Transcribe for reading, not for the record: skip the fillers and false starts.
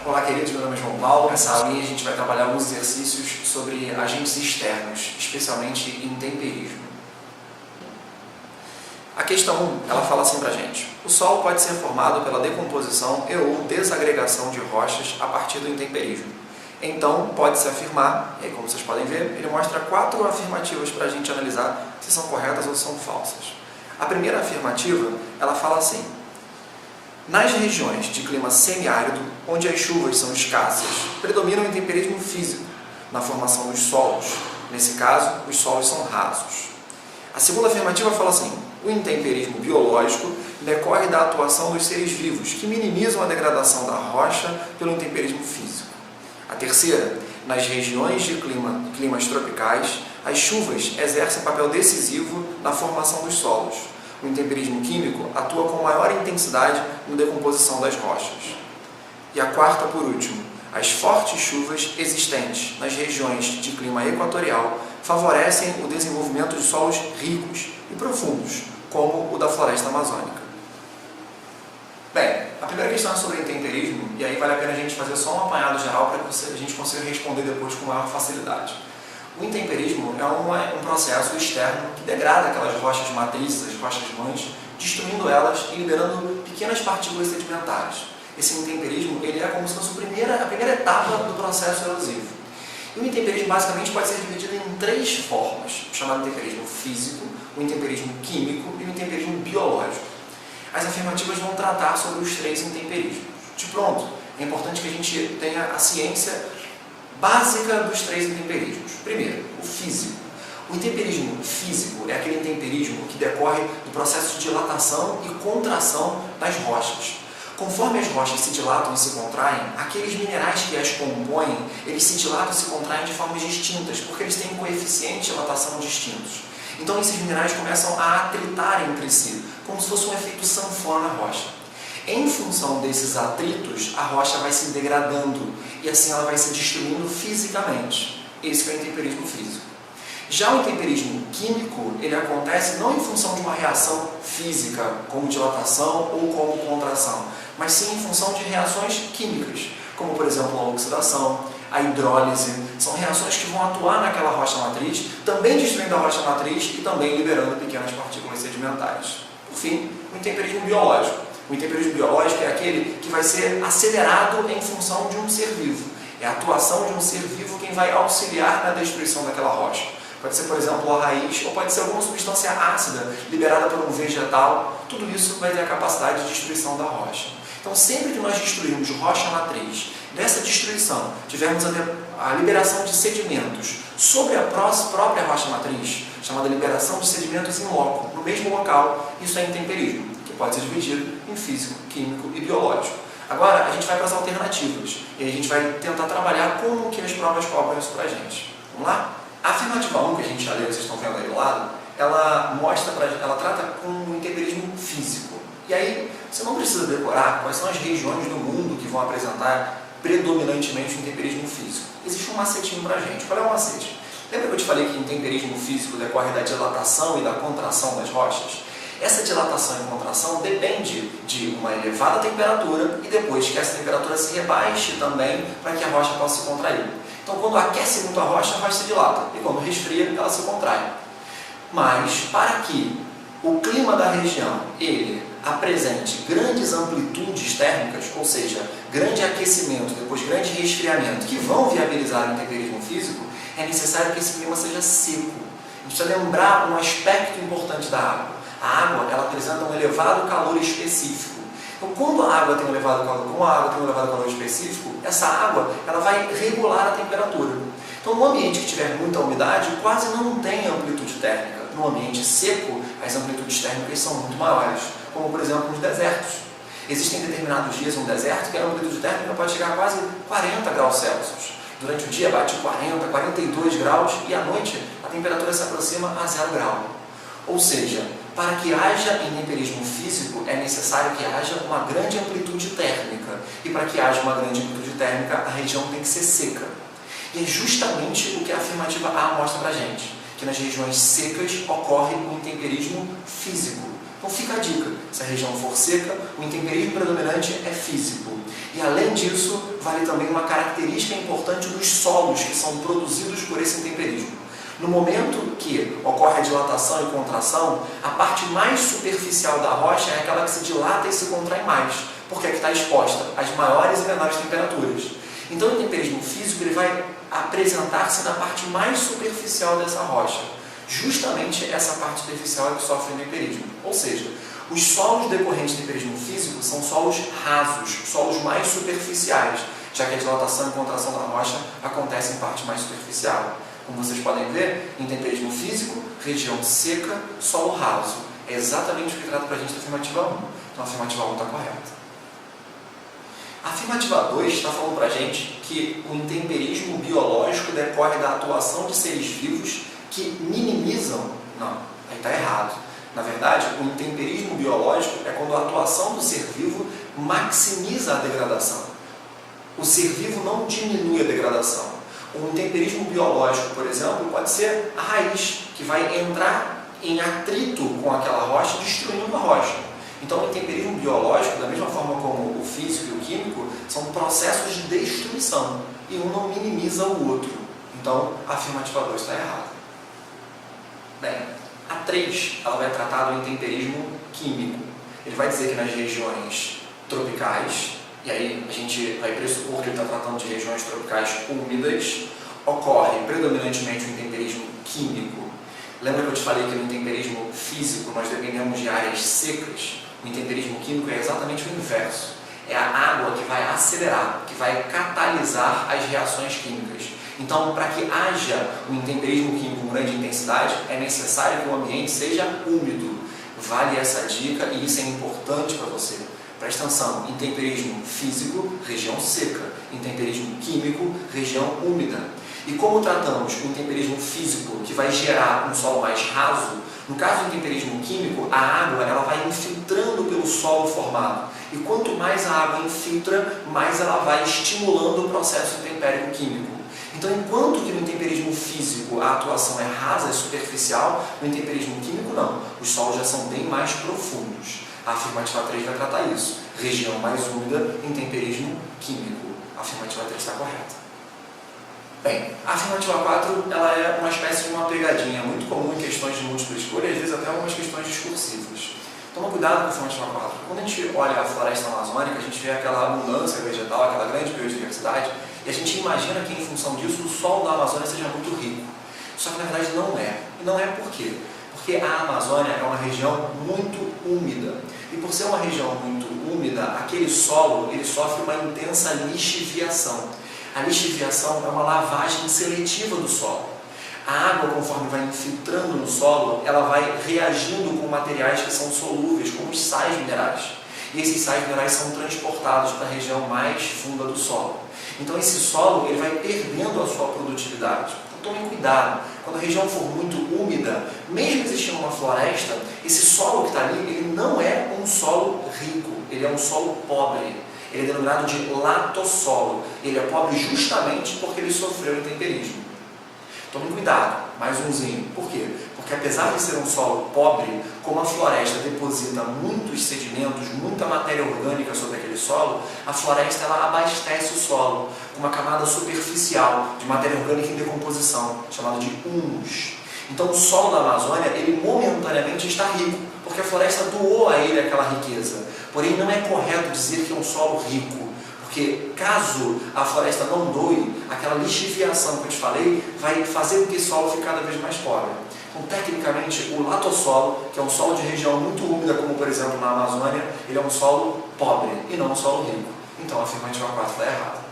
Olá, queridos, meu nome é João Paulo. Nessa aulinha a gente vai trabalhar alguns exercícios sobre agentes externos, especialmente intemperismo. A questão 1, ela fala assim pra gente: o solo pode ser formado pela decomposição e ou desagregação de rochas a partir do intemperismo. Então, pode-se afirmar, e aí, como vocês podem ver, ele mostra 4 afirmativas para a gente analisar se são corretas ou se são falsas. A primeira afirmativa, ela fala assim: nas regiões de clima semiárido, onde as chuvas são escassas, predomina o intemperismo físico na formação dos solos. Nesse caso, os solos são rasos. A segunda afirmativa fala assim: o intemperismo biológico decorre da atuação dos seres vivos, que minimizam a degradação da rocha pelo intemperismo físico. A terceira: nas regiões de climas tropicais, as chuvas exercem papel decisivo na formação dos solos. O intemperismo químico atua com maior intensidade na decomposição das rochas. E a quarta, por último: as fortes chuvas existentes nas regiões de clima equatorial favorecem o desenvolvimento de solos ricos e profundos, como o da floresta amazônica. Bem, a primeira questão é sobre intemperismo, e aí vale a pena a gente fazer só um apanhado geral para que a gente consiga responder depois com maior facilidade. O intemperismo é um processo externo que degrada aquelas rochas matrizes, as rochas mães, destruindo elas e liberando pequenas partículas sedimentares. Esse intemperismo ele é como se fosse a primeira etapa do processo erosivo. E o intemperismo basicamente pode ser dividido em 3 formas: o chamado intemperismo físico, o intemperismo químico e o intemperismo biológico. As afirmativas vão tratar sobre os 3 intemperismos. De pronto, é importante que a gente tenha a ciência básica dos 3 intemperismos. Primeiro, o físico. O intemperismo físico é aquele intemperismo que decorre do processo de dilatação e contração das rochas. Conforme as rochas se dilatam e se contraem, aqueles minerais que as compõem, eles se dilatam e se contraem de formas distintas, porque eles têm um coeficiente de dilatação distintos. Então esses minerais começam a atritar entre si, como se fosse um efeito sanfona na rocha. Em função desses atritos, a rocha vai se degradando e assim ela vai se destruindo fisicamente. Esse é o intemperismo físico. Já o intemperismo químico, ele acontece não em função de uma reação física, como dilatação ou como contração, mas sim em função de reações químicas, como por exemplo a oxidação, a hidrólise. São reações que vão atuar naquela rocha matriz, também destruindo a rocha matriz e também liberando pequenas partículas sedimentares. Por fim, o intemperismo biológico. O intemperismo biológico é aquele que vai ser acelerado em função de um ser vivo. É a atuação de um ser vivo quem vai auxiliar na destruição daquela rocha. Pode ser, por exemplo, a raiz, ou pode ser alguma substância ácida liberada por um vegetal. Tudo isso vai ter a capacidade de destruição da rocha. Então, sempre que nós destruirmos rocha matriz, nessa destruição tivermos a liberação de sedimentos sobre a própria rocha matriz, chamada liberação de sedimentos em loco, no mesmo local, isso é intemperismo, que pode ser dividido em físico, químico e biológico. Agora, a gente vai para as alternativas, e a gente vai tentar trabalhar como que as provas cobram isso para a gente. Vamos lá? A afirmativa 1, que a gente já leu, vocês estão vendo aí do lado, ela trata com o intemperismo físico. E aí, você não precisa decorar quais são as regiões do mundo que vão apresentar predominantemente o intemperismo físico. Existe um macetinho para a gente. Qual é o macete? Lembra que eu te falei que o intemperismo físico decorre da dilatação e da contração das rochas? Essa dilatação e contração depende de uma elevada temperatura e depois que essa temperatura se rebaixe também para que a rocha possa se contrair. Então, quando aquece muito a rocha se dilata, e quando resfria, ela se contrai. Mas, para que o clima da região ele apresente grandes amplitudes térmicas, ou seja, grande aquecimento, depois grande resfriamento, que vão viabilizar o intemperismo físico, é necessário que esse clima seja seco. A gente precisa lembrar um aspecto importante da água. A água ela apresenta um elevado calor específico. Então, quando a água tem um elevado calor específico, essa água ela vai regular a temperatura. Então, no ambiente que tiver muita umidade, quase não tem amplitude térmica. No ambiente seco, as amplitudes térmicas são muito maiores, como por exemplo nos desertos. Existem determinados dias no deserto que a amplitude térmica pode chegar a quase 40 graus Celsius. Durante o dia bate 40, 42 graus e à noite a temperatura se aproxima a 0 grau. Ou seja, para que haja intemperismo físico é necessário que haja uma grande amplitude térmica. E para que haja uma grande amplitude térmica, a região tem que ser seca. E é justamente o que a afirmativa A mostra para a gente. Que que nas regiões secas ocorre o intemperismo físico. Então fica a dica, se a região for seca, o intemperismo predominante é físico. E além disso, vale também uma característica importante dos solos que são produzidos por esse intemperismo. No momento que ocorre a dilatação e contração, a parte mais superficial da rocha é aquela que se dilata e se contrai mais, porque é que está exposta às maiores e menores temperaturas. Então o intemperismo físico ele vai apresentar-se na parte mais superficial dessa rocha. Justamente essa parte superficial é que sofre o intemperismo. Ou seja, os solos decorrentes do intemperismo físico são solos rasos, solos mais superficiais, já que a dilatação e contração da rocha acontece em parte mais superficial. Como vocês podem ver, intemperismo físico, região seca, solo raso. É exatamente o que trata para a gente da afirmativa 1. Então a afirmativa 1 está correta. A afirmativa 2 está falando para a gente que o intemperismo biológico decorre da atuação de seres vivos que minimizam... Não, aí está errado. Na verdade, o intemperismo biológico é quando a atuação do ser vivo maximiza a degradação. O ser vivo não diminui a degradação. O intemperismo biológico, por exemplo, pode ser a raiz, que vai entrar em atrito com aquela rocha, destruindo a rocha. Então, o intemperismo biológico, da mesma forma como o físico e o químico, são processos de destruição, e um não minimiza o outro. Então, a afirmativa 2 está errada. Bem, a 3 ela vai tratar do intemperismo químico. Ele vai dizer que nas regiões tropicais, e aí a gente vai pressupor que ele está tratando de regiões tropicais úmidas, ocorre predominantemente o intemperismo químico. Lembra que eu te falei que no intemperismo físico nós dependemos de áreas secas? O intemperismo químico é exatamente o inverso. É a água que vai acelerar, que vai catalisar as reações químicas. Então, para que haja um intemperismo químico com grande intensidade, é necessário que o ambiente seja úmido. Vale essa dica e isso é importante para você. Presta atenção, intemperismo físico, região seca. Intemperismo químico, região úmida. E como tratamos o intemperismo físico, que vai gerar um solo mais raso, no caso do intemperismo químico, a água ela vai infiltrando pelo solo formado. E quanto mais a água infiltra, mais ela vai estimulando o processo intempérico químico. Então, enquanto que no intemperismo físico a atuação é rasa e superficial, no intemperismo químico não. Os solos já são bem mais profundos. A afirmativa 3 vai tratar isso. Região mais úmida, intemperismo químico. A afirmativa 3 está correta. Bem, a afirmativa 4 ela é uma espécie de uma pegadinha muito comum em questões de múltipla escolha, às vezes até algumas questões discursivas. Toma cuidado com a afirmativa 4. Quando a gente olha a floresta amazônica, a gente vê aquela abundância vegetal, aquela grande biodiversidade, e a gente imagina que, em função disso, o solo da Amazônia seja muito rico. Só que, na verdade, não é. E não é por quê? Porque a Amazônia é uma região muito úmida. E por ser uma região muito úmida, aquele solo ele sofre uma intensa lixiviação. A lixiviação é uma lavagem seletiva do solo. A água, conforme vai infiltrando no solo, ela vai reagindo com materiais que são solúveis, como os sais minerais. E esses sais minerais são transportados para a região mais funda do solo. Então esse solo ele vai perdendo a sua produtividade. Então tomem cuidado. Quando a região for muito úmida, mesmo existindo uma floresta, esse solo que está ali, ele não é um solo rico, ele é um solo pobre. Ele é denominado de latossolo. Ele é pobre justamente porque ele sofreu intemperismo. Tomem cuidado, mais umzinho. Por quê? Porque apesar de ser um solo pobre, como a floresta deposita muitos sedimentos, muita matéria orgânica sobre aquele solo, a floresta ela abastece o solo com uma camada superficial de matéria orgânica em decomposição, chamada de humus. Então o solo da Amazônia, ele momentaneamente está rico, porque a floresta doou a ele aquela riqueza. Porém, não é correto dizer que é um solo rico, porque caso a floresta não doe, aquela lixiviação que eu te falei vai fazer com que esse solo fique cada vez mais pobre. Então, tecnicamente, o latossolo, que é um solo de região muito úmida, como por exemplo na Amazônia, ele é um solo pobre e não um solo rico. Então, a afirmativa 4 está errada.